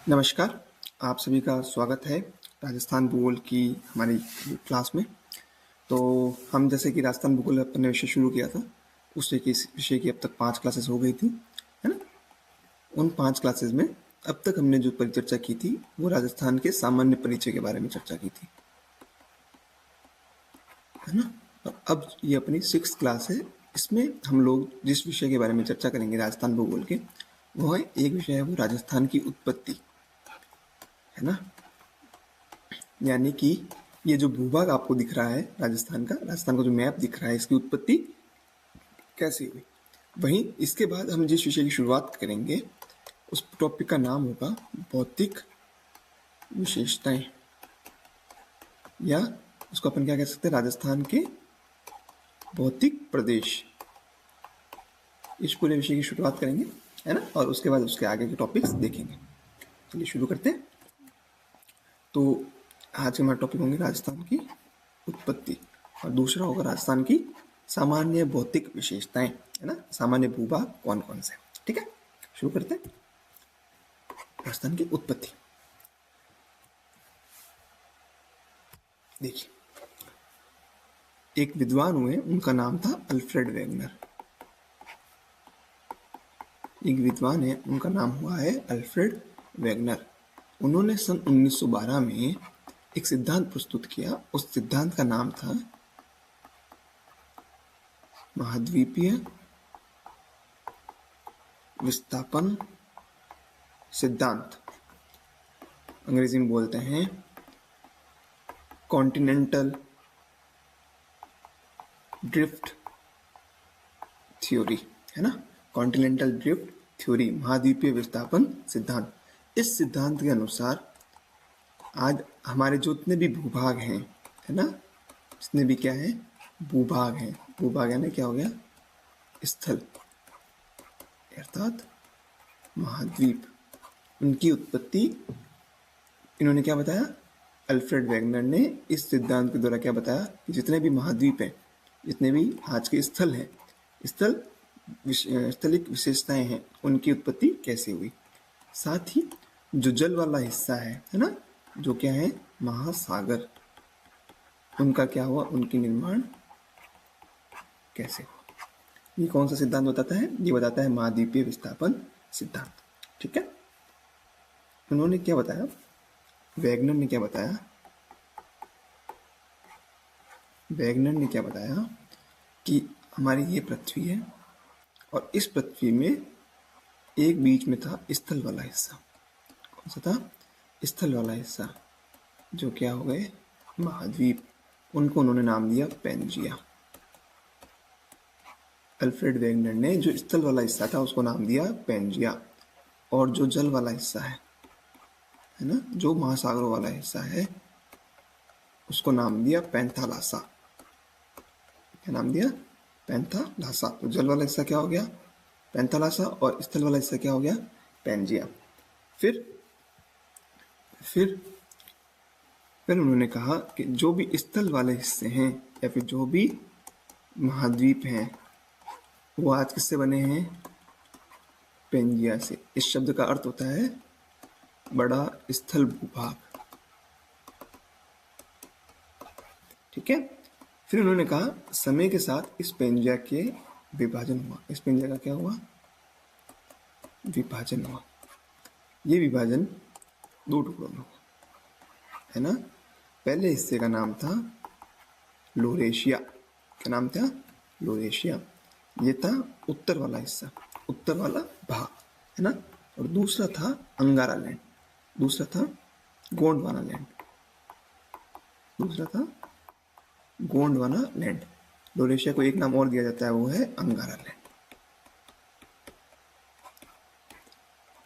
नमस्कार, आप सभी का स्वागत है राजस्थान भूगोल की हमारी क्लास में। तो हम जैसे कि राजस्थान भूगोल अपने विषय शुरू किया था, उस विषय की अब तक 5 क्लासेस हो गई थी, है ना? उन 5 क्लासेस में अब तक हमने जो परिचर्चा की थी, वो राजस्थान के सामान्य परिचय के बारे में चर्चा की थी, है ना? और अब ये अपनी 6th क्लास है। इसमें हम लोग जिस विषय के बारे में चर्चा करेंगे राजस्थान भूगोल के, वो है एक विषय है वो राजस्थान की उत्पत्ति, है ना? यानी कि ये जो भूभाग आपको दिख रहा है राजस्थान का जो मैप दिख रहा है, इसकी उत्पत्ति कैसे हुई। वहीं इसके बाद हम जिस विषय की शुरुआत करेंगे उस टॉपिक का नाम होगा भौतिक विशेषताएं, या उसको अपन क्या कह सकते हैं, राजस्थान के भौतिक प्रदेश। इस पूरे विषय की शुरुआत करेंगे, है ना? और उसके बाद उसके आगे के टॉपिक्स देखेंगे। चलिए शुरू करते हैं। तो आज के हमारे टॉपिक होंगे राजस्थान की उत्पत्ति, और दूसरा होगा राजस्थान की सामान्य भौतिक विशेषताएं, है ना? सामान्य भूभाग कौन कौन से, ठीक है? शुरू करते हैं। राजस्थान की उत्पत्ति देखिए, एक विद्वान हुए, उनका नाम था अल्फ्रेड वेगनर। एक विद्वान है, उनका नाम हुआ है अल्फ्रेड वेगनर। उन्होंने सन 1912 में एक सिद्धांत प्रस्तुत किया। उस सिद्धांत का नाम था महाद्वीपीय विस्थापन सिद्धांत। अंग्रेजी में बोलते हैं कॉन्टिनेंटल ड्रिफ्ट थ्योरी, है ना? कॉन्टिनेंटल ड्रिफ्ट थ्योरी, महाद्वीपीय विस्थापन सिद्धांत। इस सिद्धांत के अनुसार आज हमारे जो जितने भी भूभाग हैं, है ना, जितने भी क्या है भूभाग हैं, भूभाग यानी क्या हो गया, स्थल अर्थात महाद्वीप, उनकी उत्पत्ति इन्होंने क्या बताया, अल्फ्रेड वेगनर ने इस सिद्धांत के द्वारा क्या बताया कि जितने भी महाद्वीप हैं, जितने भी आज के स्थल हैं, स्थलिक विशेषताएं हैं, उनकी उत्पत्ति कैसे हुई। साथ ही जो जल वाला हिस्सा है ना, जो क्या है महासागर, उनका क्या हुआ, उनकी निर्माण कैसे हुआ। ये कौन सा सिद्धांत बताता है, ये बताता है महाद्वीपीय विस्थापन सिद्धांत, ठीक है? उन्होंने क्या बताया, वेगनर ने क्या बताया, वेगनर ने क्या बताया कि हमारी ये पृथ्वी है और इस पृथ्वी में एक बीच में था स्थल वाला हिस्सा। कौन सा था? स्थल वाला हिस्सा, जो क्या हो गए महाद्वीप। उनको उन्होंने नाम दिया पेंजिया। अल्फ्रेड वेगनर ने जो स्थल वाला हिस्सा था उसको नाम दिया पेंजिया, और जो जल वाला हिस्सा है ना, जो महासागरों वाला हिस्सा है, उसको नाम दिया पैंथालासा। क्या नाम दिया? पैंथालासा। तो जल वाला हिस्सा क्या हो गया, पैंथालासा, और स्थल वाला हिस्सा क्या हो गया, पेंजिया। फिर उन्होंने कहा कि जो भी स्थल वाले हिस्से हैं या फिर जो भी महाद्वीप हैं, वो आज किससे बने हैं, पेंजिया से। इस शब्द का अर्थ होता है बड़ा स्थल भूभाग, ठीक है? फिर उन्होंने कहा समय के साथ इस पेंजिया के विभाजन हुआ। इस पेंजिया का क्या हुआ, विभाजन हुआ। ये विभाजन 2 टुकड़ों में हुआ, है ना? पहले हिस्से का नाम था लोरेशिया। क्या नाम था? लोरेशिया। ये था उत्तर वाला हिस्सा, उत्तर वाला भाग, है ना? और दूसरा था अंगारा लैंड, दूसरा था गोंडवाना लैंड, दूसरा था गोंडवाना लैंड। लोरेशिया को एक नाम और दिया जाता है, वो है अंगारा लैंड।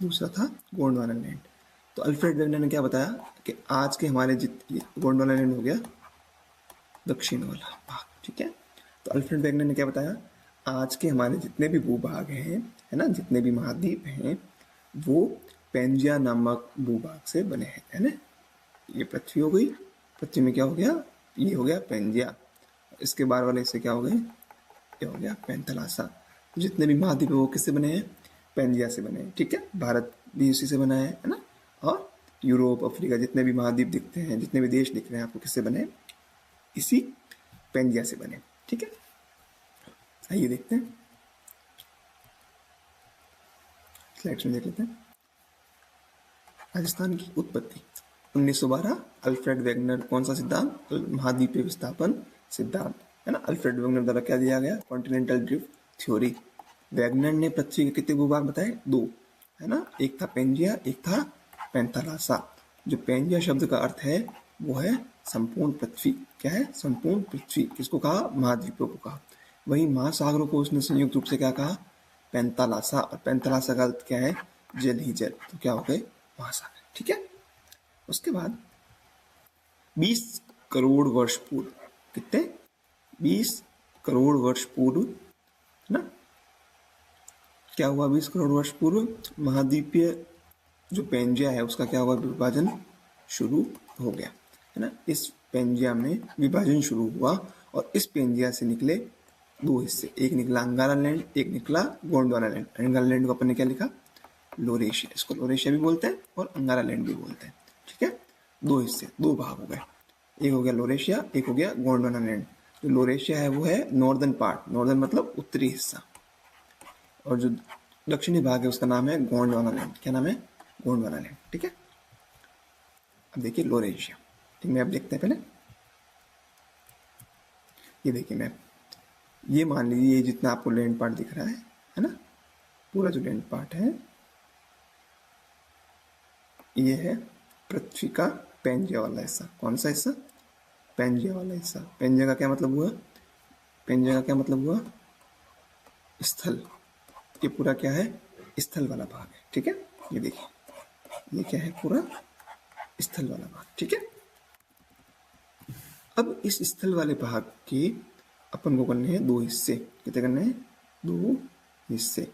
दूसरा था गोंडवाना लैंड। तो अल्फ्रेड वेगनर ने क्या बताया कि आज के हमारे गोंडवाना लैंड हो गया दक्षिण वाला भाग, ठीक है? तो अल्फ्रेड वेगनर ने क्या बताया, आज के हमारे जितने भी भूभाग हैं, है ना, जितने भी महाद्वीप हैं, वो पेंजिया नामक भूभाग से बने हैं, है ना? ये पृथ्वी हो गई, पृथ्वी में क्या हो गया, ये हो गया पेंजिया। इसके बाहर वाले हिस्से क्या हो गए, ये हो गया पैंथालासा। जितने भी महाद्वीप है वो किससे बने हैं, पेंजिया से बने हैं, ठीक है? भारत भी उसी से बना है ना? और यूरोप, अफ्रीका, जितने भी महाद्वीप दिखते हैं, जितने भी देश दिख रहे हैं आपको, किससे बने? इसी पेंजिया से बने। ठीक है, आइए देखते हैं, स्लाइड्स में देख लेते हैं। राजस्थान की उत्पत्ति 1912, अल्फ्रेड वेगनर, कौन सा सिद्धांत? महाद्वीपीय विस्थापन सिद्धांत, है ना। अल्फ्रेड वेगनर द्वारा क्या दिया गया? Continental drift theory. वेगनर ने पृथ्वी के कितने भूभाग बताए? 2, है ना। एक था पेंजिया, एक था पेंथालासा। जो पेंजिया शब्द का अर्थ है वो है संपूर्ण पृथ्वी। क्या है? संपूर्ण पृथ्वी। किसको कहा? महाद्वीपों को कहा। वही महासागरों को उसने संयुक्त रूप से क्या कहा? पेंथालासा। और पेंथालासा का अर्थ क्या है? जल ही जल। तो क्या हो गए? महासागर। ठीक है, उसके बाद 20 करोड़ वर्ष पूर्व, कितने? 20 करोड़ वर्ष पूर्व, है ना। क्या हुआ 20 करोड़ वर्ष पूर्व? महाद्वीपीय जो पेंजिया है उसका क्या हुआ? विभाजन शुरू हो गया, है ना। इस पेंजिया में विभाजन शुरू हुआ और इस पेंजिया से निकले 2 हिस्से। एक निकला अंगारा लैंड, एक निकला गोंडवाना लैंड। अंगारा लैंड को अपन ने क्या लिखा? लोरेशिया। इसको लोरेशिया भी बोलते हैं और अंगारा लैंड भी बोलते हैं। ठीक है, 2 हिस्से, 2 भाग हो गए। एक हो गया लोरेशिया, एक हो गया गोंडवाना लैंड। जो लोरेशिया है वो है नॉर्दर्न पार्ट, नॉर्दर्न मतलब उत्तरी हिस्सा, और जो दक्षिणी भाग है उसका नाम है गोंडवाना लैंड। क्या नाम है? गोंडवाना लैंड। ठीक है, अब देखिए लोरेशिया, एक मैप देखते हैं पहले। ये देखिए मैप, ये मान लीजिए जितना आपको लैंड पार्ट दिख रहा है ना, पूरा जो लैंड पार्ट है ये है पृथ्वी का पेंजिया वाला हिस्सा। कौन सा हिस्सा? पेंजिया वाला हिस्सा। पेंजिया का क्या मतलब हुआ? पेंजिया का क्या मतलब हुआ? स्थल। ये पूरा क्या है? स्थल वाला भाग है। ठीक है, ये देखिए, ये क्या है? पूरा स्थल वाला भाग। ठीक है, अब इस स्थल वाले भाग के अपन को करने हैं 2 हिस्से। कितने करने हैं? 2 हिस्से।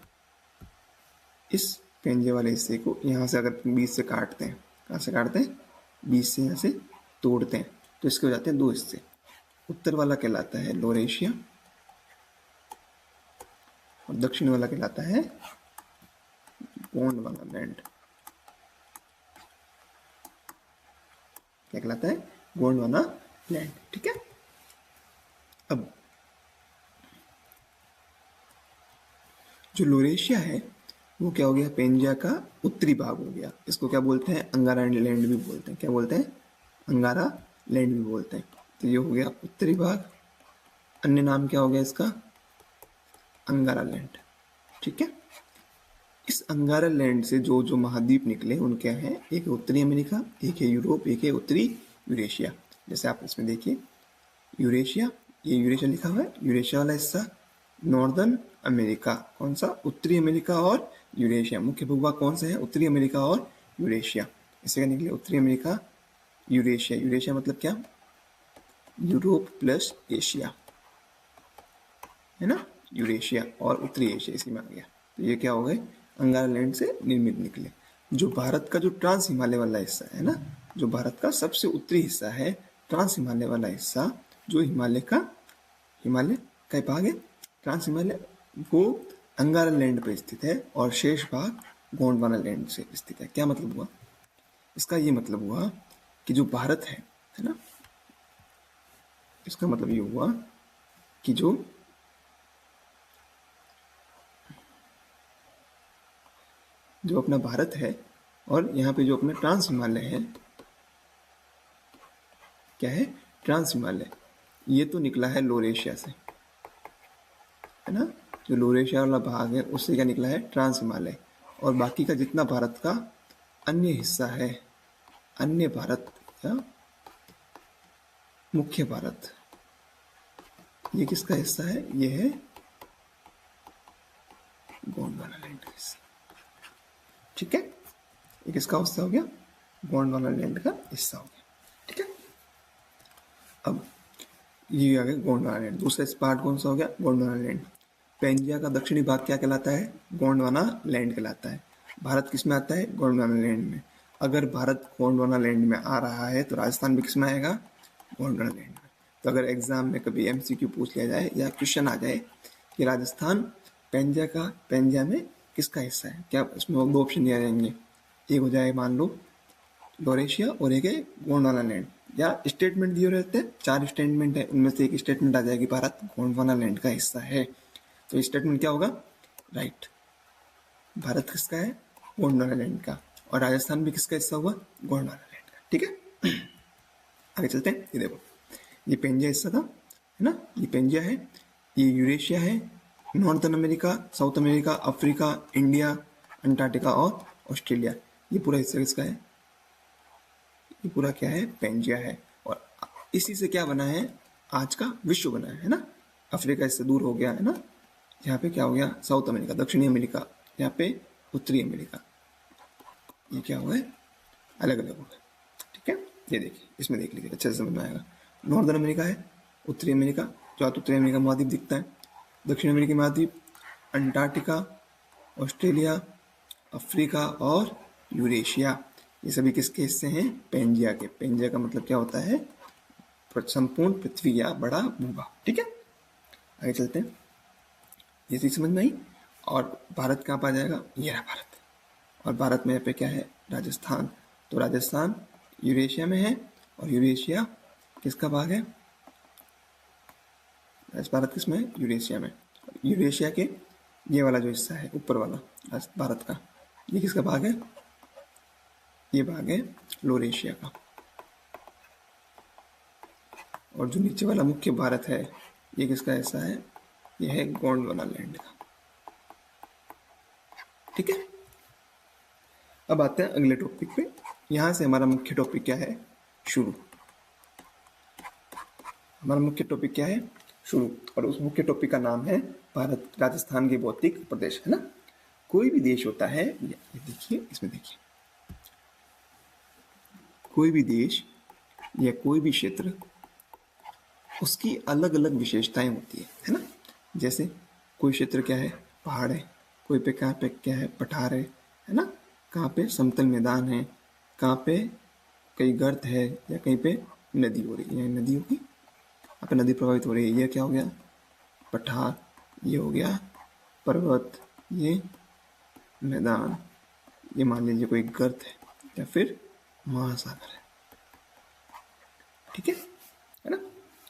इस पेंजिया वाले हिस्से को यहाँ से अगर 20 से काटते हैं, कहाँ से काटते हैं? 20 से यहाँ से तोड़ते हैं तो इसके हो जाते हैं 2 हिस्से। उत्तर वाला कहलाता है लोरेशिया और दक्षिण वाला कहलाता है गोंडवाना लैंड। क्या कहलाता है? गोंडवाना लैंड। ठीक है, अब जो लोरेशिया है वो क्या हो गया? पेंजिया का उत्तरी भाग हो गया। इसको क्या बोलते हैं? अंगारा लैंड भी बोलते हैं। क्या बोलते हैं? अंगारा लैंड भी बोलते हैं। तो ये हो गया उत्तरी भाग, अन्य नाम क्या हो गया इसका? अंगारा लैंड। ठीक है, इस अंगारा लैंड से जो जो महाद्वीप निकले उनके हैं, एक है उत्तरी अमेरिका, एक है यूरोप, एक है उत्तरी यूरेशिया। जैसे आप इसमें देखिए यूरेशिया, ये यूरेशिया लिखा हुआ है, यूरेशिया वाला हिस्सा। नॉर्दर्न अमेरिका, कौन सा? उत्तरी अमेरिका और यूरेशिया। मुख्य भूभाग कौन से हैं? उत्तरी अमेरिका और यूरेशिया। इससे क्या निकले? उत्तरी अमेरिका, यूरेशिया। यूरेशिया मतलब क्या? यूरोप प्लस एशिया, है ना। यूरेशिया और उत्तरी एशिया इसी में आ गया। तो ये क्या हो गए? अंगारा लैंड से निर्मित निकले। जो भारत का जो ट्रांस हिमालय वाला हिस्सा है ना, जो भारत का सबसे उत्तरी हिस्सा है, ट्रांस हिमालय वाला हिस्सा, जो हिमालय का भाग है, ट्रांस हिमालय, वो अंगारा लैंड पर स्थित है और शेष भाग गोंडवाना लैंड से स्थित है। क्या मतलब हुआ इसका? ये मतलब हुआ कि जो भारत है ना, इसका मतलब ये हुआ कि जो अपना भारत है और यहाँ पे जो अपना ट्रांस हिमालय है, क्या है? ट्रांस हिमालय, ये तो निकला है लोरेशिया से, है ना। जो लोरेशिया वाला भाग है उससे क्या निकला है? ट्रांस हिमालय। और बाकी का जितना भारत का अन्य हिस्सा है, अन्य भारत या मुख्य भारत, ये किसका हिस्सा है? ये है गोंडवाना लैंड का हिस्सा। ठीक है, ये किसका हिस्सा हो गया? गोंडवाना लैंड का हिस्सा हो गया। ठीक है, अब ये आ गया गोंडवाना लैंड। दूसरा पार्ट कौन सा हो गया? गोंडवाना लैंड। पेंजिया का दक्षिणी भाग क्या कहलाता है? गोंडवाना लैंड कहलाता है। भारत किस में आता है? गोंडवाना लैंड में। अगर भारत गोंडवाना लैंड में आ रहा है तो राजस्थान भी किस में आएगा? गोंडवाना लैंड में। तो अगर एग्जाम में कभी एमसीक्यू पूछ लिया जाए या क्वेश्चन आ जाए कि राजस्थान पेंजिया में किसका हिस्सा है, क्या इसमें 2 ऑप्शन दिए जाएंगे। एक हो जाए मान लो लोरेशिया और एक है गोंडवाना लैंड। या स्टेटमेंट दिए रहते हैं, 4 स्टेटमेंट है, उनमें से एक स्टेटमेंट आ जाएगी भारत गोंडवाना लैंड का हिस्सा है। तो स्टेटमेंट क्या होगा? राइट, भारत किसका है? गोंडवाना लैंड का। और राजस्थान भी किसका हिस्सा हुआ? गोंडवाना लैंड का। ठीक है, आगे चलते हैं। ये देखो, ये पेंजिया हिस्सा था, है ना, ये पेंजिया है, ये यूरेशिया है, northern America, south America, Africa, India, Antarctica और ऑस्ट्रेलिया। ये पूरा हिस्सा किसका है? ये पूरा क्या है? पेंजिया है। और इसी से क्या बना है? आज का विश्व बना है ना। अफ्रीका इससे दूर हो गया है ना, यहाँ पे क्या हो गया? साउथ अमेरिका, दक्षिणी अमेरिका, यहाँ पे उत्तरी अमेरिका, ये क्या हुआ है? अलग अलग हो गए। ठीक है, ये देखिए, इसमें देख लीजिए, अच्छे से समझ में आएगा। नॉर्दर्न अमेरिका है, उत्तरी अमेरिका, जो आज उत्तरी अमेरिका महाद्वीप दिखता है, दक्षिण अमेरिकी महाद्वीप, अंटार्कटिका, ऑस्ट्रेलिया, अफ्रीका और यूरेशिया, ये सभी किसके हिस्से हैं? पेंजिया के। पेंजिया का मतलब क्या होता है? संपूर्ण पृथ्वी या बड़ा भूभाग। ठीक है, आगे चलते हैं। ये चीज समझ में आई। और भारत कहाँ पा जाएगा? ये रहा भारत। और भारत में यहाँ पे क्या है? राजस्थान। तो राजस्थान यूरेशिया में है, और यूरेशिया किसका भाग है? भारत किस में है? यूरेशिया में। यूरेशिया के ये वाला जो हिस्सा है ऊपर वाला भारत का, ये किसका भाग है? ये भाग है लोरेशिया का। और जो नीचे वाला मुख्य भारत है, ये किसका हिस्सा है? ये है गोंडवाना लैंड का। ठीक है, अब आते हैं अगले टॉपिक पे। यहां से हमारा मुख्य टॉपिक क्या है? शुरू। हमारा मुख्य टॉपिक क्या है? शुरू। और उस मुख्य टॉपिक का नाम है भारत राजस्थान के भौतिक प्रदेश, है ना। कोई भी देश होता है, ये देखिए, इसमें देखिए, कोई भी देश या कोई भी क्षेत्र, उसकी अलग अलग विशेषताएं होती है ना। जैसे कोई क्षेत्र क्या है? पहाड़ है, कोई पे कहाँ पे क्या है? पठार है ना, कहाँ पे समतल मैदान है, कहाँ पे कहीं गर्त है, या कहीं पे नदी हो रही है, नदी होगी, यहाँ पे नदी प्रभावित हो रही है, ये क्या हो गया? पठार। ये हो गया पर्वत, ये मैदान, ये मान लीजिए कोई गर्त है, या फिर महासागर है। ठीक है ना।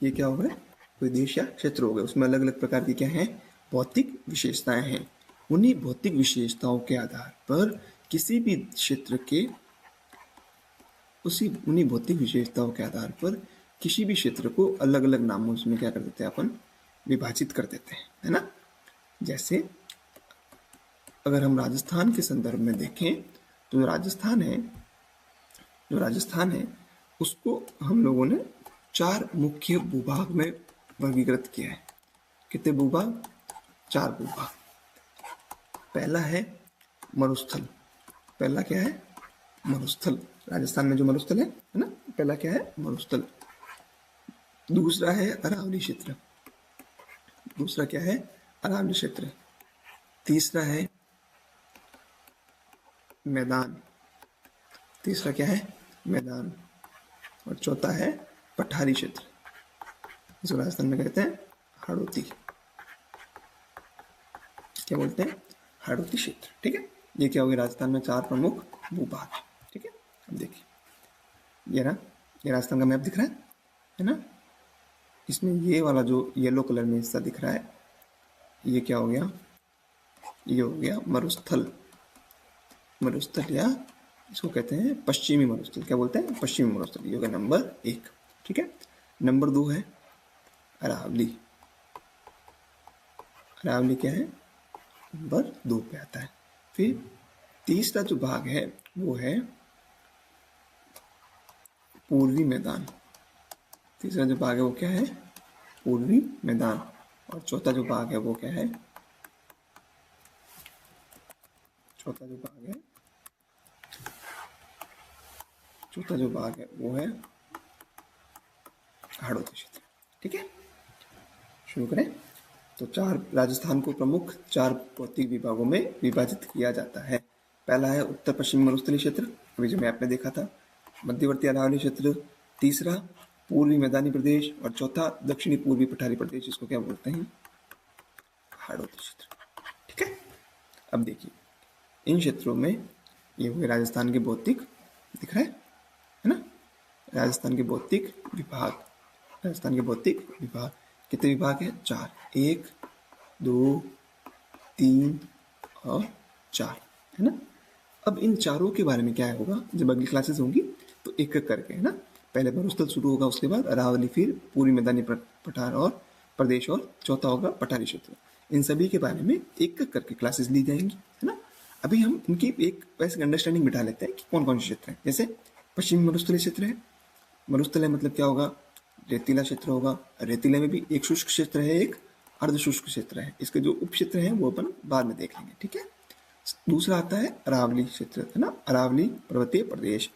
ये क्या हो गया? कोई देश या क्षेत्र हो गया, उसमें अलग अलग प्रकार की क्या है? भौतिक विशेषताएं हैं। उन्हीं भौतिक विशेषताओं के आधार पर किसी भी क्षेत्र के उन्हीं भौतिक विशेषताओं के आधार पर किसी भी क्षेत्र को अलग अलग नामों में क्या कर देते हैं? अपन विभाजित कर देते हैं, है ना। जैसे अगर हम राजस्थान के संदर्भ में देखें, तो जो राजस्थान है उसको हम लोगों ने 4 मुख्य भूभाग में वर्गीकृत किया है। कितने भूभाग? 4 भूभाग। पहला है मरुस्थल। पहला क्या है? मरुस्थल। राजस्थान में जो मरुस्थल है ना, पहला क्या है? मरुस्थल। दूसरा है अरावली क्षेत्र। दूसरा क्या है? अरावली क्षेत्र। तीसरा है मैदान। तीसरा क्या है? मैदान। और चौथा है पठारी क्षेत्र, इसको राजस्थान में कहते हैं हाड़ौती। क्या बोलते हैं? हाड़ौती क्षेत्र। ठीक है, ये क्या हो गया? राजस्थान में 4 प्रमुख भूभाग। ठीक है, अब देखिए, ये रहा, ये राजस्थान का मैप दिख रहा है ना। इसमें ये वाला जो येलो कलर में हिस्सा दिख रहा है, ये क्या हो गया? ये हो गया मरुस्थल। मरुस्थल, या इसको कहते हैं पश्चिमी मरुस्थल। क्या बोलते हैं? पश्चिमी मरुस्थल। ये हो गया नंबर 1। ठीक है, नंबर 2 है अरावली। अरावली क्या है? नंबर 2 पे आता है। फिर तीसरा जो भाग है वो है पूर्वी मैदान। तीसरा जो भाग है वो क्या है? पूर्वी मैदान। और चौथा जो भाग है वो क्या है? चौथा जो भाग है वो है हाड़ौती क्षेत्र। ठीक है, शुरू करें। तो 4 राजस्थान को प्रमुख 4 भौतिक विभागों में विभाजित किया जाता है। पहला है उत्तर पश्चिमी मरुस्थलीय क्षेत्र, अभी जो मैप में देखा था। मध्यवर्ती अरावली क्षेत्र। तीसरा पूर्वी मैदानी प्रदेश। और चौथा दक्षिणी पूर्वी पठारी प्रदेश, इसको क्या बोलते हैं? हाड़ौती क्षेत्र। ठीक है, अब देखिए, इन क्षेत्रों में ये हुए राजस्थान के भौतिक, दिख रहा है, राजस्थान के भौतिक विभाग, राजस्थान के भौतिक विभाग कितने विभाग है? 4, 1, 2, 3 और 4, है ना। अब इन चारों के बारे में क्या होगा जब अगली क्लासेस होंगी तो एक एक करके, है ना। पहले मरुस्थल शुरू होगा, उसके बाद अरावली, फिर पूरी मैदानी पठार और प्रदेश, और चौथा होगा पठारी क्षेत्र। इन सभी के बारे में एक एक करके क्लासेस ली जाएंगी, है ना। अभी हम इनकी एक बेसिक अंडरस्टैंडिंग बिठा लेते हैं कि कौन कौन से क्षेत्र हैं। जैसे पश्चिमी मरुस्थलीय क्षेत्र है। मरुस्थल है मतलब क्या होगा? रेतीला क्षेत्र होगा। रेतीले में भी एक शुष्क क्षेत्र है, एक अर्ध शुष्क क्षेत्र है। इसके जो उप क्षेत्र हैं वो अपन बाद में देख लेंगे, ठीक है। दूसरा आता है अरावली क्षेत्र, है ना, अरावली पर्वतीय प्रदेश।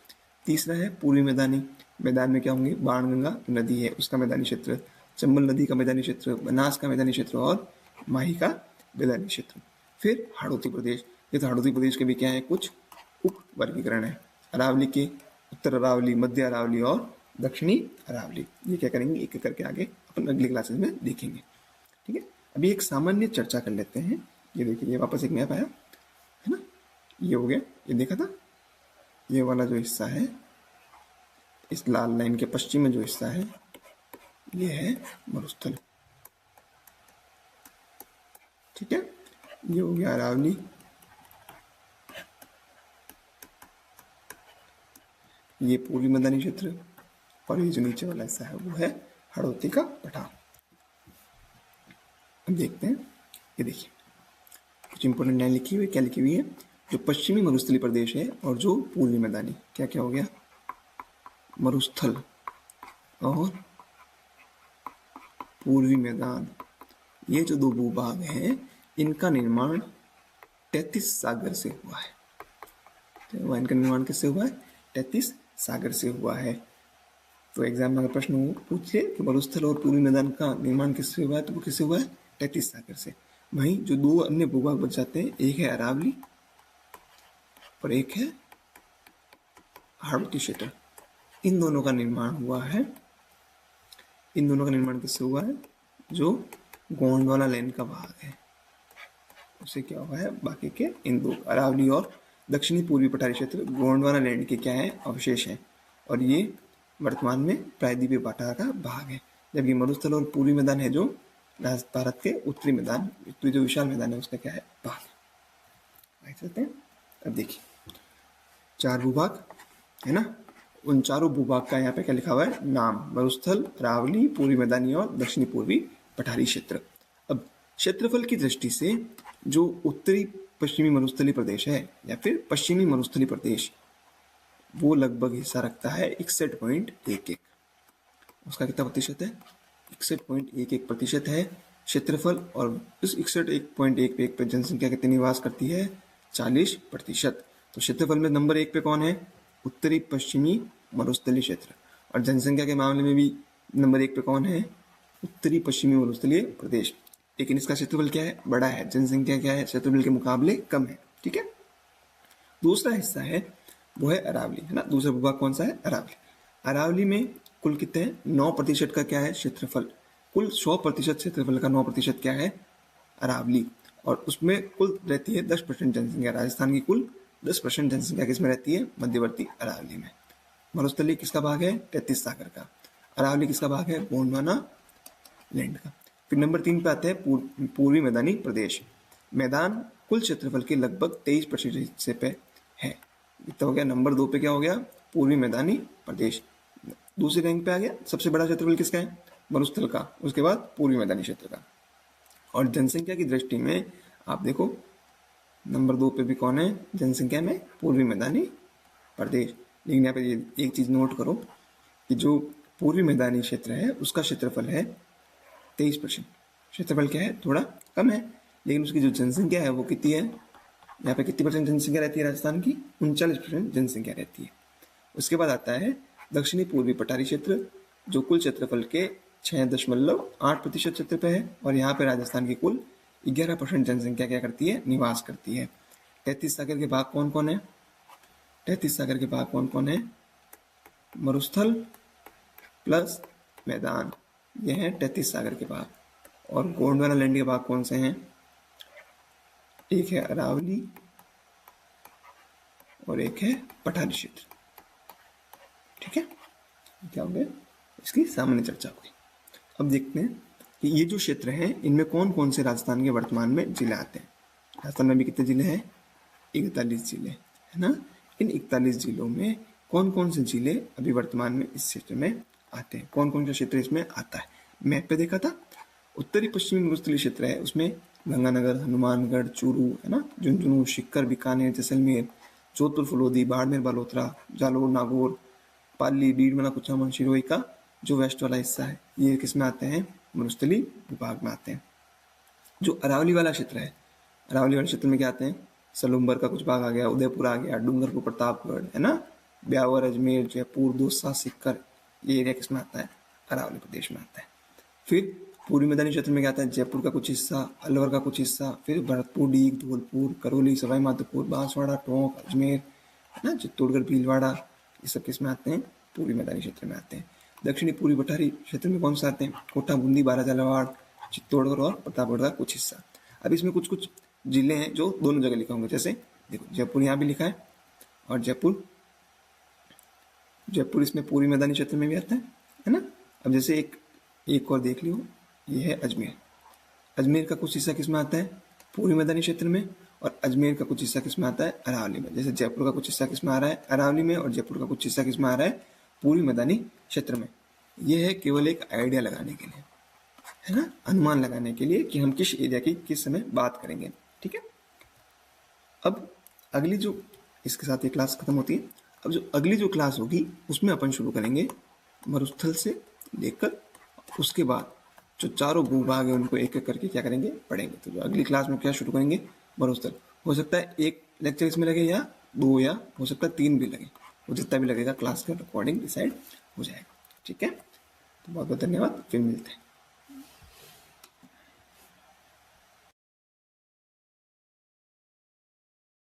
तीसरा है पूर्वी मैदानी, मैदान में क्या होंगे? बाणगंगा नदी है उसका मैदानी क्षेत्र, चंबल नदी का मैदानी क्षेत्र, बनास का मैदानी क्षेत्र और माही का मैदानी क्षेत्र। फिर हाड़ौती प्रदेश, ये तो हाड़ौती प्रदेश के भी क्या है? कुछ उप वर्गीकरण है। अरावली के उत्तर अरावली, मध्य अरावली और दक्षिणी अरावली। ये क्या करेंगे? एक एक करके आगे अपन अगली क्लासेस में देखेंगे, ठीक है। अभी एक सामान्य चर्चा कर लेते हैं। ये देखिए, ये वापस एक मैप आया, है ना। ये हो गया, ये देखा था, ये वाला जो हिस्सा है, इस लाल लाइन के पश्चिम में जो हिस्सा है ये है मरुस्थल, ठीक है। ये हो गया अरावली, ये पूर्वी मैदानी क्षेत्र, और ये जो नीचे वाला हिस्सा है वो है हाड़ौती का पठार। अब देखते हैं, ये देखिए कुछ इंपोर्टेंट लाइन लिखी हुई, क्या लिखी हुई है? जो पश्चिमी मरुस्थलीय प्रदेश है और जो पूर्वी मैदानी, क्या क्या हो गया? मरुस्थल और पूर्वी मैदान, ये जो दो भूभाग हैं इनका निर्माण 33 सागर से हुआ है। तो इनका निर्माण किससे हुआ है? 33 सागर से हुआ है। तो एग्जाम में अगर प्रश्न पूछे कि मरुस्थल और पूर्वी मैदान का निर्माण किससे हुआ है, तो वो किससे हुआ है? 33 सागर से। वहीं जो दो अन्य भूभाग बच जाते हैं, एक है अरावली और एक है हाड़ौती क्षेत्र। इन दोनों का निर्माण हुआ है, इन दोनों का निर्माण किससे हुआ है? जो गोंडवाना लैंड का भाग है उसे क्या हुआ है? बाकी के इन दो अरावली और दक्षिणी पूर्वी पठारी क्षेत्र गोंडवाना लैंड के क्या है? अवशेष हैं, और ये वर्तमान में प्रायद्वीपीय पठार का भाग है। जबकि मरुस्थल और पूर्वी मैदान है जो भारत के उत्तरी मैदान, जो विशाल मैदान है उसका क्या है? भाग। देख सकते हैं। अब देखिए 4 भूभाग है ना, उन चारों भूभाग का यहाँ पे क्या लिखा हुआ है? नाम, मरुस्थल, अरावली, पूर्वी मैदानी और दक्षिणी पूर्वी पठारी क्षेत्र। अब क्षेत्रफल की दृष्टि से जो उत्तरी पश्चिमी मरुस्थलीय प्रदेश है या फिर पश्चिमी मरुस्थलीय प्रदेश, वो लगभग हिस्सा रखता है 61.11। उसका कितना प्रतिशत है? 61.11% है क्षेत्रफल, और इस 61.11 पे जनसंख्या कितनी निवास करती है? 40%। तो क्षेत्रफल में नंबर 1 पे कौन है? उत्तरी पश्चिमी मरुस्थलीय क्षेत्र। और जनसंख्या के मामले में भी नंबर 1 पे कौन है? उत्तरी पश्चिमी मरुस्थलीय प्रदेश। लेकिन इसका क्षेत्रफल क्या है? बड़ा है। जनसंख्या क्या है? क्षेत्रफल के मुकाबले कम है, ठीक है। दूसरा हिस्सा है वो है अरावली, है ना। दूसरा भूभाग कौन सा है? अरावली। अरावली में कुल कितने हैं? 9% का क्या है? क्षेत्रफल। कुल 100% क्षेत्रफल का 9% क्या है? अरावली। और उसमें कुल रहती है 10% जनसंख्या। राजस्थान की कुल 10% जनसंख्या किसमें रहती है? मध्यवर्ती अरावली में। मरुस्थलीय किसका भाग है? 33 सागर का। अरावली किसका भाग है? गोंडवाना लैंड का। फिर नंबर 3 पे आते हैं पूर्वी मैदानी प्रदेश। मैदान कुल क्षेत्रफल के लगभग 23% हिस्से पे है। इतना हो गया। नंबर 2 पे क्या हो गया? पूर्वी मैदानी प्रदेश। दूसरे रैंक पे आ गया। सबसे बड़ा क्षेत्रफल किसका है? मरुस्थल का। उसके बाद पूर्वी मैदानी क्षेत्र का। और जनसंख्या की दृष्टि में आप देखो नंबर 2 पे भी कौन है जनसंख्या में? पूर्वी मैदानी प्रदेश। लेकिन यहाँ पे एक चीज नोट करो कि जो पूर्वी मैदानी क्षेत्र है उसका क्षेत्रफल है 23%। क्षेत्रफल क्या है? थोड़ा कम है, लेकिन उसकी जो जनसंख्या है वो कितनी है? यहाँ पे कितनी परसेंट जनसंख्या रहती है राजस्थान की? 39% जनसंख्या रहती है। उसके बाद आता है दक्षिणी पूर्वी पठारी क्षेत्र, जो कुल क्षेत्रफल के 6.8% क्षेत्र पे है, और यहाँ पे राजस्थान की कुल 11% जनसंख्या क्या करती है? निवास करती है। 33 सागर के भाग कौन कौन है? 33 सागर के भाग कौन कौन है? मरुस्थल प्लस मैदान, ये है 33 सागर के भाग। और गोंडवाना लैंड के भाग कौन से हैं? एक है अरावली और एक है पठारी क्षेत्र, ठीक है। क्या हो गया, इसकी सामान्य चर्चा हुई। अब देखते हैं कि ये जो क्षेत्र है इनमें कौन कौन से राजस्थान के वर्तमान में जिले आते हैं। राजस्थान में भी कितने जिले हैं, 41 जिले है ना। इन 41 जिलों में कौन कौन से जिले अभी वर्तमान में इस क्षेत्र में आते हैं, कौन कौन सा क्षेत्र इसमें आता है। मैप पे देखा था, उत्तरी पश्चिमी मरुस्थलीय क्षेत्र है, उसमें गंगानगर, हनुमानगढ़, चूरू है ना, झुंझुनू, सीकर, बीकानेर, जैसलमेर, जोधपुर, फलोदी, बाड़मेर, बालोतरा, जालोर, नागौर, पाली, डीडमना, कुचामन, सिरोही का जो वेस्ट वाला हिस्सा है ये किस में आते हैं, मरुस्थलीय विभाग में आते हैं। जो अरावली वाला क्षेत्र है, अरावली वाले क्षेत्र में क्या आते हैं, सलूम्बर का कुछ भाग आ गया, उदयपुर आ गया, डूंगरपुर, प्रतापगढ़ है ना, ब्यावर, अजमेर, जयपुर, दौसा, सीकर, ये एरिया किसमें आता है, अरावली प्रदेश में आता है। फिर पूर्वी मैदानी क्षेत्र में क्या आता है, जयपुर का कुछ हिस्सा, अलवर का कुछ हिस्सा, फिर भरतपुर, डीग, धौलपुर, करौली, सवाई माधोपुर, बांसवाड़ा, टोंक, अजमेर है ना, चित्तौड़गढ़, भीलवाड़ा, ये सब किसमें आते हैं, पूर्वी मैदानी क्षेत्र में आते हैं। दक्षिणी पूर्वी पठारी क्षेत्र में कौन सा आते हैं, कोटा, बूंदी, बारह झालावाड़, चित्तौड़गढ़ और प्रतापगढ़ का कुछ हिस्सा। अब इसमें कुछ कुछ जिले हैं जो दोनों जगह लिखा होंगे, जैसे देखो जयपुर यहाँ भी लिखा है और जयपुर जयपुर इसमें पूर्वी मैदानी क्षेत्र में भी आता है ना। अब जैसे एक और देख लियो, ये है अजमेर। अजमेर का कुछ हिस्सा किसमें आता है, पूर्वी मैदानी क्षेत्र में, और अजमेर का कुछ हिस्सा किसमें आता है, अरावली में। जैसे जयपुर का कुछ हिस्सा किसमें आ रहा है, अरावली में, और जयपुर का कुछ हिस्सा किसमें आ रहा है, पूर्वी मैदानी क्षेत्र में। यह है केवल एक आइडिया लगाने के लिए, है ना, अनुमान लगाने के लिए कि हम किस एरिया की किस समय बात करेंगे। ठीक है, अब अगली जो इसके साथ ये क्लास खत्म होती है। अब जो अगली जो क्लास होगी उसमें अपन शुरू करेंगे मरुस्थल से लेकर, उसके बाद जो चारों भूभाग है उनको एक एक करके क्या करेंगे, पढ़ेंगे। तो जो अगली क्लास में क्या शुरू करेंगे, मरुस्थल। हो सकता है एक लेक्चर इसमें लगे या दो, या हो सकता है 3 भी लगे, वो जितना भी लगेगा क्लास के अकॉर्डिंग डिसाइड हो जाएगा। ठीक है, तो बहुत बहुत धन्यवाद, फिर मिलते हैं।